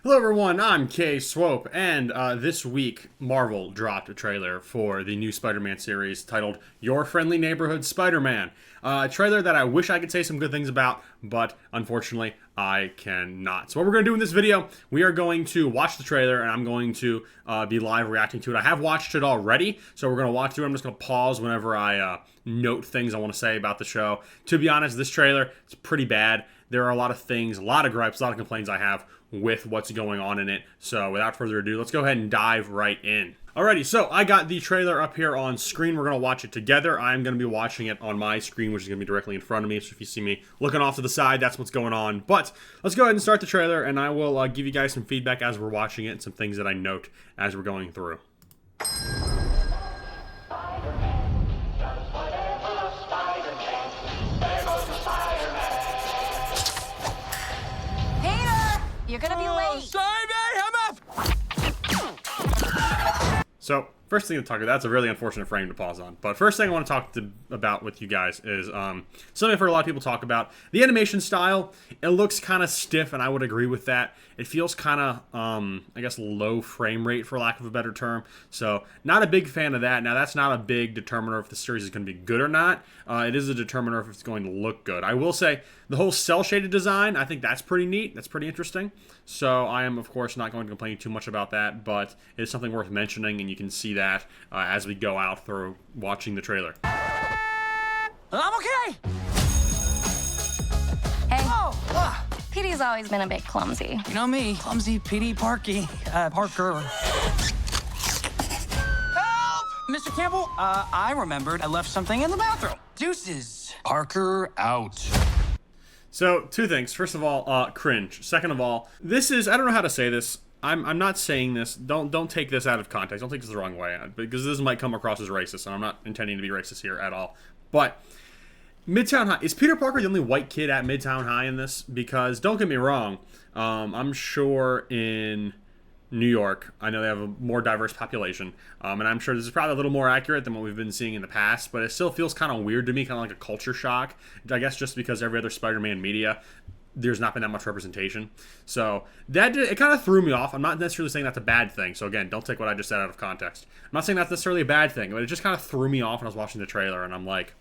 Hello everyone, I'm K Swope, and this week Marvel dropped a trailer for the new Spider-Man series titled Your Friendly Neighborhood Spider-Man. A trailer that I wish I could say some good things about, but unfortunately I cannot. So what we're going to do in this video, we are going to watch the trailer and I'm going to be live reacting to it. I have watched it already, so we're going to watch through it. I'm just going to pause whenever I note things I want to say about the show. To be honest, this trailer is pretty bad. There are a lot of things, a lot of gripes, a lot of complaints I have with what's going on in it. So without further ado, let's go ahead and dive right in. Alrighty, so I got the trailer up here on screen. We're going to watch it together. I'm going to be watching it on my screen, which is going to be directly in front of me. So if you see me looking off to the side, that's what's going on. But let's go ahead and start the trailer, and I will give you guys some feedback as we're watching it and some things that I note as we're going through. You're gonna be late. Sorry, man, I'm up. So, first thing to talk about, that's a really unfortunate frame to pause on. But first thing I want to talk about with you guys is something I've heard a lot of people talk about. The animation style, it looks kind of stiff, and I would agree with that. It feels kind of, I guess, low frame rate, for lack of a better term. So, not a big fan of that. Now, that's not a big determiner if the series is going to be good or not. It is a determiner if it's going to look good. I will say, the whole cel-shaded design, I think that's pretty neat. That's pretty interesting. So, I am, of course, not going to complain too much about that, but it is something worth mentioning, and you can see that as we go out through watching the trailer. I'm okay. Hey, Oh, Petey's always been a bit clumsy. you know me, clumsy, Petey, Parker. Help! Mr. Campbell, I remembered I left something in the bathroom. Deuces. Parker out. So, two things. First of all, cringe. Second of all, this is, I don't know how to say this. I'm not saying this. Don't take this out of context. Don't take this the wrong way, because this might come across as racist, and I'm not intending to be racist here at all. But Midtown High, is Peter Parker the only white kid at Midtown High in this? Because don't get me wrong, I'm sure in New York, I know they have a more diverse population, and I'm sure this is probably a little more accurate than what we've been seeing in the past, but it still feels kind of weird to me, kind of like a culture shock. I guess just because every other Spider-Man media, there's not been that much representation. So it kind of threw me off. I'm not necessarily saying that's a bad thing. So again, don't take what I just said out of context. I'm not saying that's necessarily a bad thing, but it just kind of threw me off when I was watching the trailer, and I'm like,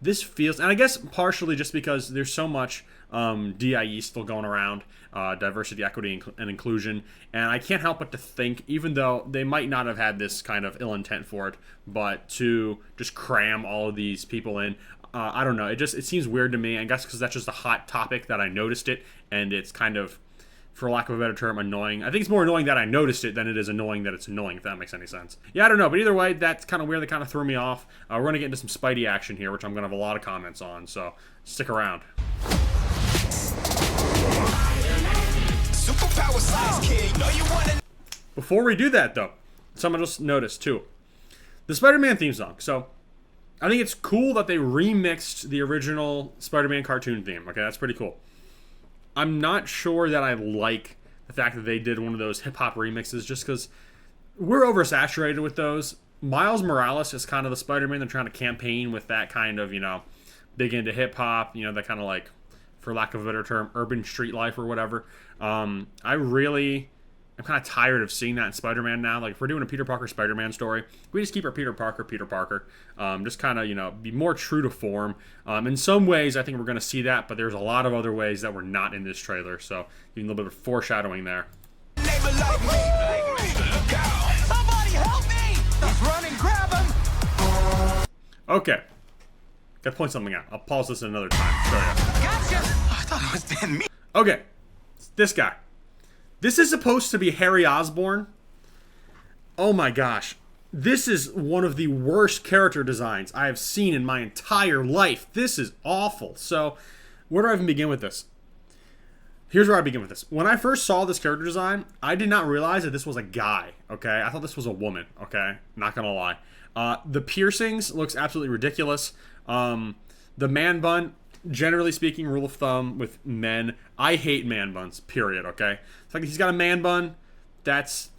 this feels, and I guess partially just because there's so much DIE still going around, diversity, equity, and inclusion, and I can't help but to think, even though they might not have had this kind of ill intent for it, but to just cram all of these people in, I don't know, it seems weird to me. I guess because that's just a hot topic that I noticed it, and it's kind of, for lack of a better term, annoying. I think it's more annoying that I noticed it than it is annoying that it's annoying, if that makes any sense. Yeah, I don't know, but either way, that's kind of weird. That kind of threw me off. We're going to get into some Spidey action here, which I'm going to have a lot of comments on, so stick around. Superpower size kid, know you wanna... Before we do that, though, something I just noticed, too. The Spider-Man theme song. So, I think it's cool that they remixed the original Spider-Man cartoon theme. Okay, that's pretty cool. I'm not sure that I like the fact that they did one of those hip-hop remixes, just because we're oversaturated with those. Miles Morales is kind of the Spider-Man they're trying to campaign with, that kind of, big into hip-hop, that kind of like, for lack of a better term, urban street life or whatever. I'm kind of tired of seeing that in Spider-Man now. Like, if we're doing a Peter Parker Spider-Man story, we just keep our Peter Parker. Just kind of, be more true to form. In some ways, I think we're going to see that, but there's a lot of other ways that we're not in this trailer. So, even a little bit of foreshadowing there. Neighbor like me. Look out. Somebody help me! He's running, grab him! Okay. Gotta point something out. I'll pause this another time. Show ya. Gotcha! I thought it was Dan me. Okay. This guy. This is supposed to be Harry Osborne. Oh my gosh. This is one of the worst character designs I have seen in my entire life. This is awful. So, where do I even begin with this? Here's where I begin with this. When I first saw this character design, I did not realize that this was a guy, okay? I thought this was a woman, okay? Not gonna lie. The piercings looks absolutely ridiculous. The man bun, generally speaking, rule of thumb with men, I hate man buns, period, okay? It's like he's got a man bun, that's...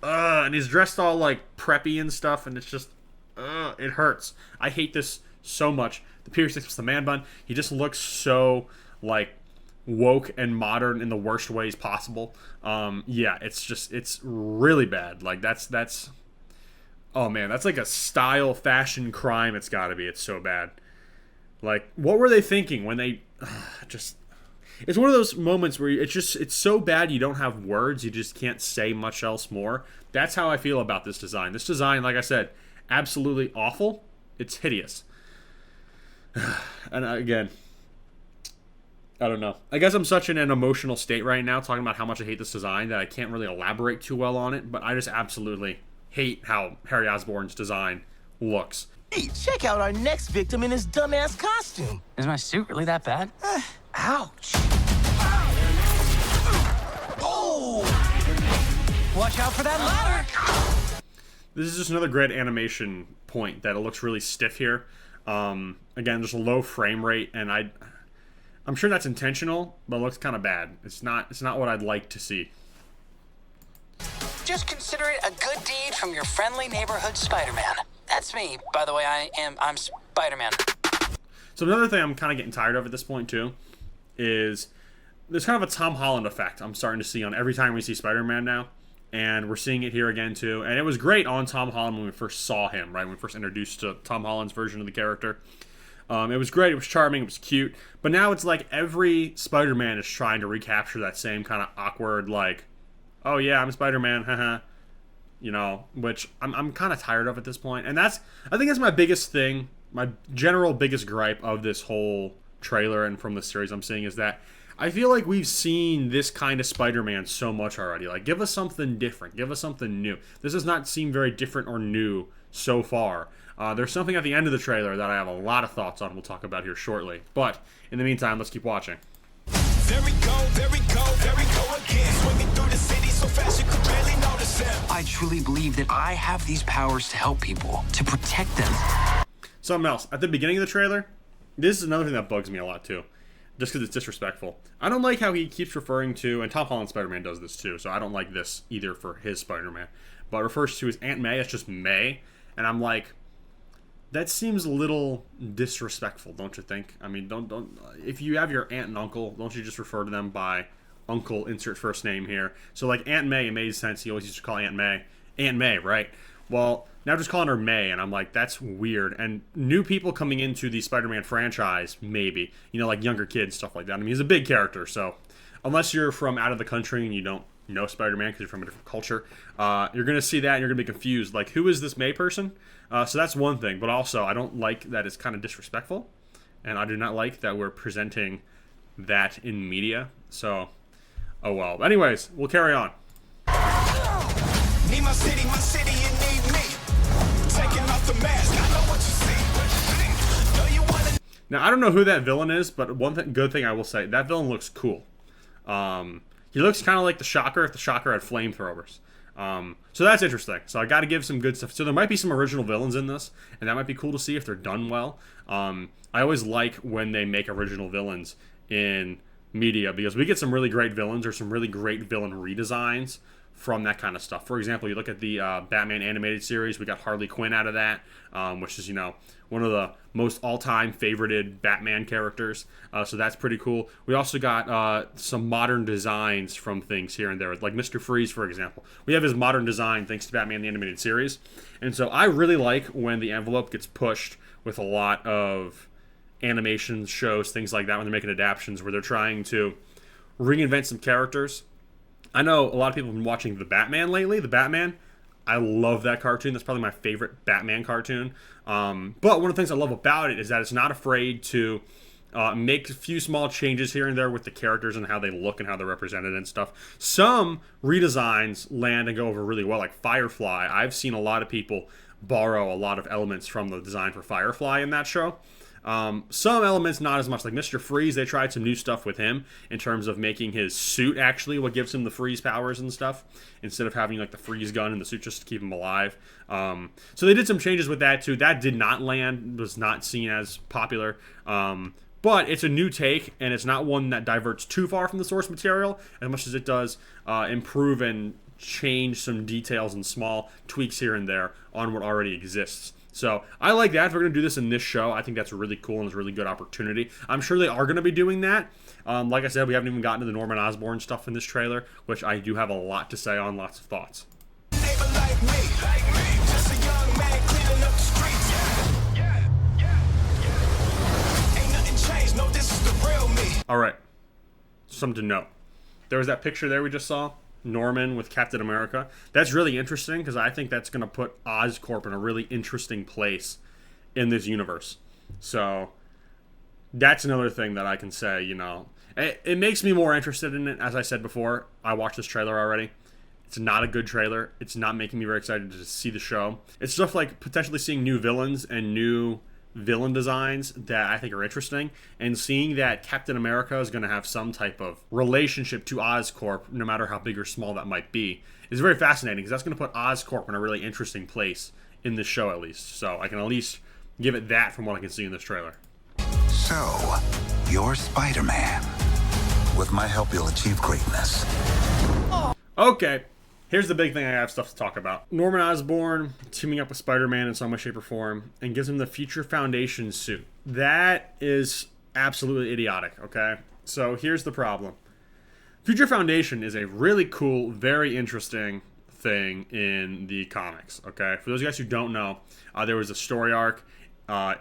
and he's dressed all like preppy and stuff, and it's just, it hurts. I hate this so much. The piercings with the man bun, he just looks so like woke and modern in the worst ways possible. Yeah, it's really bad. Like that's oh man, that's like a style fashion crime. It's got to be. It's so bad. Like, what were they thinking when they just? It's one of those moments where it's so bad you don't have words. You just can't say much else more. That's how I feel about this design. This design, like I said, absolutely awful. It's hideous. And again, I don't know. I guess I'm such in an emotional state right now talking about how much I hate this design that I can't really elaborate too well on it, but I just absolutely hate how Harry Osborn's design looks. Hey, check out our next victim in his dumbass costume. Is my suit really that bad? Ouch. Oh! Watch out for that ladder! This is just another great animation point that it looks really stiff here. Again, just a low frame rate, and I'm sure that's intentional, but it looks kind of bad. It's not what I'd like to see. Just consider it a good deed from your friendly neighborhood Spider-Man. That's me, by the way. I'm Spider-Man. So another thing I'm kind of getting tired of at this point too is there's kind of a Tom Holland effect I'm starting to see on every time we see Spider-Man now, and we're seeing it here again too. And it was great on Tom Holland when we first saw him, right? When we first introduced to Tom Holland's version of the character. It was great, it was charming, it was cute, but now it's like every Spider-Man is trying to recapture that same kind of awkward, like, oh yeah, I'm Spider-Man, haha, you know, which I'm kind of tired of at this point. And I think that's my biggest thing, my general biggest gripe of this whole trailer and from the series I'm seeing is that I feel like we've seen this kind of Spider-Man so much already. Like, give us something different, give us something new. This does not seem very different or new so far. There's something at the end of the trailer that I have a lot of thoughts on we'll talk about here shortly. But in the meantime, let's keep watching. There we go, there we go, there we go again. Swinging through the city so fast you could barely notice him. I truly believe that I have these powers to help people, to protect them. Something else. At the beginning of the trailer, this is another thing that bugs me a lot too. Just because it's disrespectful. I don't like how he keeps referring to, and Tom Holland Spider-Man does this too, so I don't like this either for his Spider-Man, but refers to his Aunt May as just May, and I'm like, that seems a little disrespectful, don't you think? I mean, don't if you have your aunt and uncle, don't you just refer to them by uncle, insert first name here? So like Aunt May, it made sense. He always used to call Aunt May, right? Well, now just calling her May, and I'm like, that's weird. And new people coming into the Spider-Man franchise, maybe, you know, like younger kids, stuff like that. I mean, he's a big character, so unless you're from out of the country and you don't know Spider-Man because you're from a different culture, you're gonna see that and you're gonna be confused. Like, who is this May person? So that's one thing, but also I don't like that it's kind of disrespectful, and I do not like that we're presenting that in media. So, oh well. Anyways, we'll carry on. Need my city, you need me. Taking off the mask, I know what you see. Know you wanna... Now, I don't know who that villain is, but good thing I will say, that villain looks cool. He looks kind of like the Shocker if the Shocker had flamethrowers. So that's interesting. So I got to give some good stuff. So there might be some original villains in this, and that might be cool to see if they're done well. I always like when they make original villains in media because we get some really great villains or some really great villain redesigns from that kind of stuff. For example, you look at the Batman animated series, we got Harley Quinn out of that, which is, you know, one of the most all-time favorited Batman characters. So that's pretty cool. We also got some modern designs from things here and there, like Mr. Freeze, for example. We have his modern design thanks to Batman the Animated Series. And so I really like when the envelope gets pushed with a lot of animation shows, things like that, when they're making adaptions, where they're trying to reinvent some characters. I know a lot of people have been watching The Batman lately. The Batman, I love that cartoon. That's probably my favorite Batman cartoon. But one of the things I love about it is that it's not afraid to make a few small changes here and there with the characters and how they look and how they're represented and stuff. Some redesigns land and go over really well, like Firefly. I've seen a lot of people borrow a lot of elements from the design for Firefly in that show. Some elements not as much. Like Mr. Freeze, they tried some new stuff with him in terms of making his suit actually what gives him the freeze powers and stuff, instead of having like the freeze gun in the suit just to keep him alive. So they did some changes with that too. That did not land, was not seen as popular. But it's a new take, and it's not one that diverts too far from the source material as much as it does improve and change some details and small tweaks here and there on what already exists. So I like that. If we're going to do this in this show, I think that's really cool and it's a really good opportunity. I'm sure they are going to be doing that. Like I said, we haven't even gotten to the Norman Osborn stuff in this trailer, which I do have a lot to say on, lots of thoughts. Neighbor like me, just a young man cleaning up the streets. Ain't nothing changed, no, this is the real me. All right, something to note. There was that picture there we just saw, Norman with Captain America. That's really interesting because I think that's going to put Oscorp in a really interesting place in this universe. So that's another thing that I can say, you know. It makes me more interested in it. As I said before, I watched this trailer already. It's not a good trailer. It's not making me very excited to see the show. It's stuff like potentially seeing new villains and new villain designs that I think are interesting, and seeing that Captain America is going to have some type of relationship to Oscorp, no matter how big or small that might be, is very fascinating, because that's going to put Oscorp in a really interesting place in this show, at least. So I can at least give it that from what I can see in this trailer. So, you're Spider-Man. With my help, you'll achieve greatness. Okay, here's the big thing I have stuff to talk about. Norman Osborn teaming up with Spider-Man in some way, shape, or form, and gives him the Future Foundation suit. That is absolutely idiotic, okay? So here's the problem. Future Foundation is a really cool, very interesting thing in the comics, okay? For those guys who don't know, there was a story arc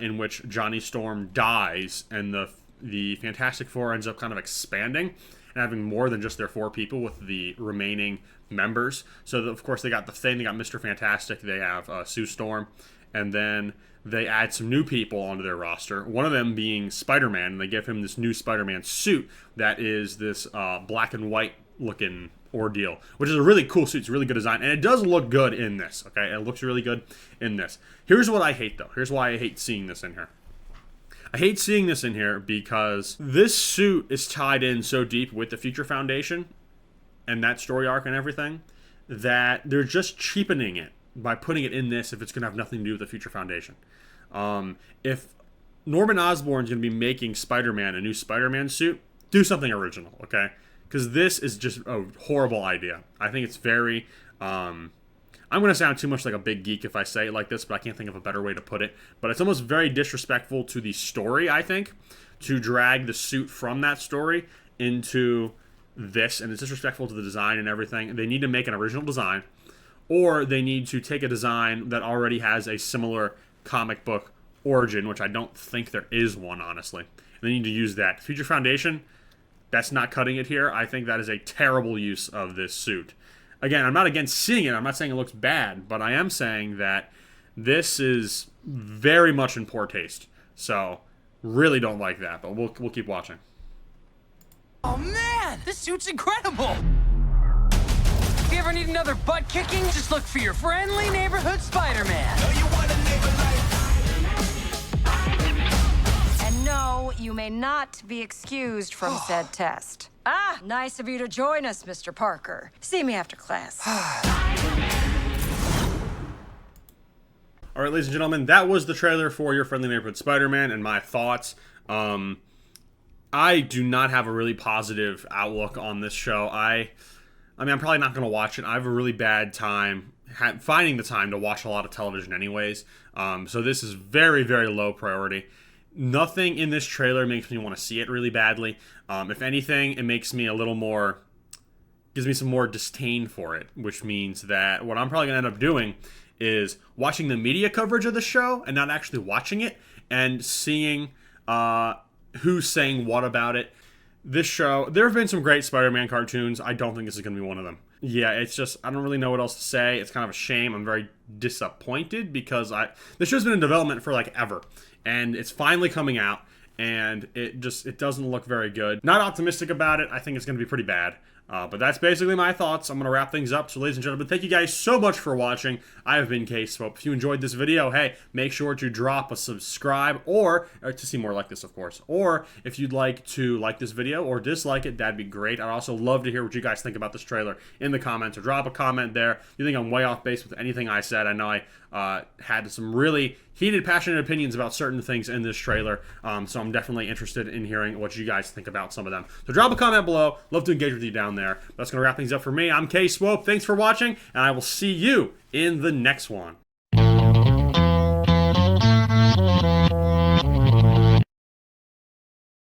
in which Johnny Storm dies, and the Fantastic Four ends up kind of expanding and having more than just their 4 people with the remaining members. So, of course, they got the Thing, they got Mr. Fantastic, they have Sue Storm, and then they add some new people onto their roster, one of them being Spider-Man, and they give him this new Spider-Man suit that is this black and white looking ordeal, which is a really cool suit. It's a really good design, and it does look good in this, okay? It looks really good in this. Here's what I hate, though. Here's why I hate seeing this in here. I hate seeing this in here because this suit is tied in so deep with the Future Foundation and that story arc and everything that they're just cheapening it by putting it in this if it's going to have nothing to do with the Future Foundation. If Norman Osborn is going to be making Spider-Man a new Spider-Man suit, do something original, okay? Because this is just a horrible idea. I think it's very... I'm going to sound too much like a big geek if I say it like this, but I can't think of a better way to put it. But it's almost very disrespectful to the story, I think, to drag the suit from that story into this, and it's disrespectful to the design and everything. They need to make an original design, or they need to take a design that already has a similar comic book origin, which I don't think there is one, honestly. They need to use that. Future Foundation, that's not cutting it here. I think that is a terrible use of this suit. Again, I'm not against seeing it. I'm not saying it looks bad, but I am saying that this is very much in poor taste. So, really don't like that, but we'll keep watching. Oh man, this suit's incredible! If you ever need another butt kicking, just look for your friendly neighborhood Spider-Man. Know you want a neighbor like And no, you may not be excused from said test. Ah, nice of you to join us, Mr. Parker. See me after class. All right, ladies and gentlemen, that was the trailer for Your Friendly Neighborhood Spider-Man and my thoughts. I do not have a really positive outlook on this show. I mean, I'm probably not going to watch it. I have a really bad time finding the time to watch a lot of television anyways. So this is very, very low priority. Nothing in this trailer makes me want to see it really badly. If anything, it makes me a little more, gives me some more disdain for it, which means that what I'm probably going to end up doing is watching the media coverage of the show and not actually watching it and seeing who's saying what about it. This show, there have been some great Spider-Man cartoons. I don't think this is going to be one of them. Yeah, it's just, I don't really know what else to say. It's kind of a shame. I'm very disappointed because this show's been in development for like ever. And it's finally coming out, and it doesn't look very good. Not optimistic about it. I think it's going to be pretty bad. But that's basically my thoughts. I'm going to wrap things up. So, ladies and gentlemen, thank you guys so much for watching. I have been K-Swope. If you enjoyed this video, hey, make sure to drop a subscribe or to see more like this, of course. Or if you'd like to like this video or dislike it, that'd be great. I'd also love to hear what you guys think about this trailer in the comments. Or drop a comment there. You think I'm way off base with anything I said? I know I had some really heated, passionate opinions about certain things in this trailer. So I'm definitely interested in hearing what you guys think about some of them. So drop a comment below. Love to engage with you down there. That's going to wrap things up for me. I'm K-Swope. Thanks for watching, and I will see you in the next one. Bye.